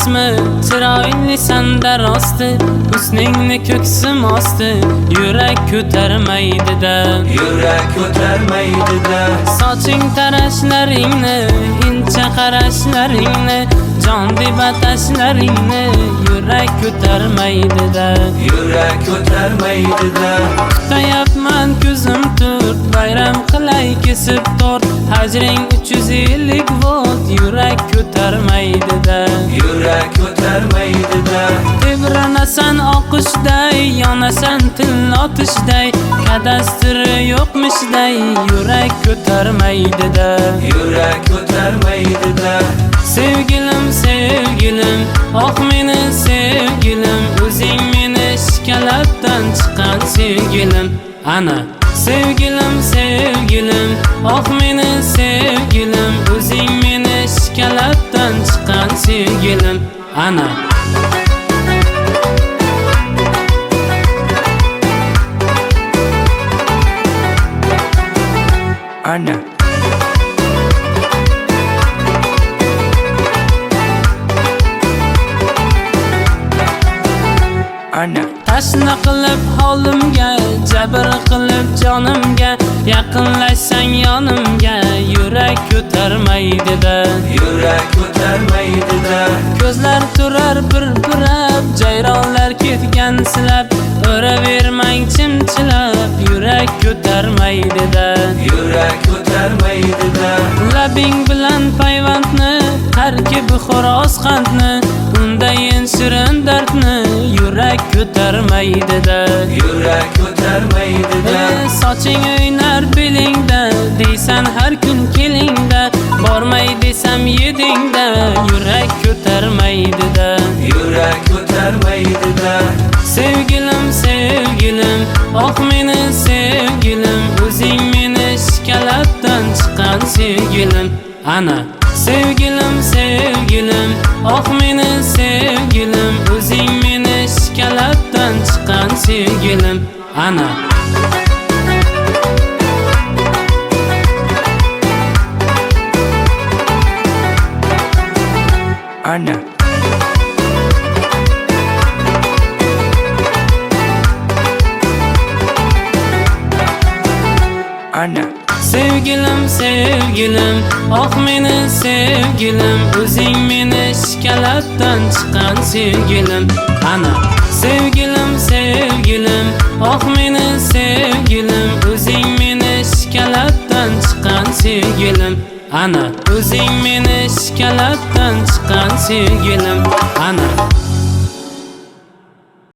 emasmi? Chiroyli sanda rosti, husningni ko'ksim osti. Yurak ko'tarmaydi-da, yurak ko'tarmaydi-da. Soching tarashlaringni, incha qarashlaringni, jon deb atashlaringni yurak ko'tarmaydi-da, yurak ko'tarmaydi-da. Kutayapman ko'zim turt, bayram qilay kesib tort. Hajring 350 volt, yurak ko'tarmaydi-da, yurak ko'tarmaydi-da. Tebranasan oqishday, yonasan til otishday, kadastri yo'qmishday, yurak ko'tarmaydi-da, yurak ko'tarmaydi-da. Sevgilim, sevgilim, oh meni sevgilim, o'zing meni shkalabdan chiqqan sevgilim. Ana sevgilim, sevgilim, oh meni sevgilim, o'zing meni shkalabdan chiqqan sevgilim. Ana ana ana tashna qilib holimga, jabr qilib jonimga, yaqinlashsang yonimga, yurak ko'tarmaydi-da, yurak ko'tarmaydi-da. Ko'zlar turar bir-birab, jayronlar ketgan silab, o'ravermang chimchilab, yurak ko'tarmaydi-da, yurak ko'tarmaydi-da. Labing bilan payvandni, tarkibi xo'roz qandni, undayin shirin dardni, yurak ko'tarmaydi-da, yurak ko'tarmaydi-da. Soching o'ynar belingda, deysan har kun kelingda, bormay desam yedingda, yurak ko'tarmaydi-da, yurak ko'tarmaydi-da. Sevgilim, sevgilim, oh meni sevgilim, o'zing meni shkalabdan chiqqan sevgilim. Ana sevgilim, sevgilim, oh meni sevgilim, o'zing meni shkalabdan chiqqan sevgilim. Ana ana ana sevgilim, sevgilim, oh meni sevgilim, o'zing meni shkalabdan chiqqan sevgilim. Ana sevgilim, sevgilim, oh meni sevgilim, o'zing meni shkalabdan chiqqan sevgilim. Ana o'zing meni shkalabdan chiqqan sevgilim. Ana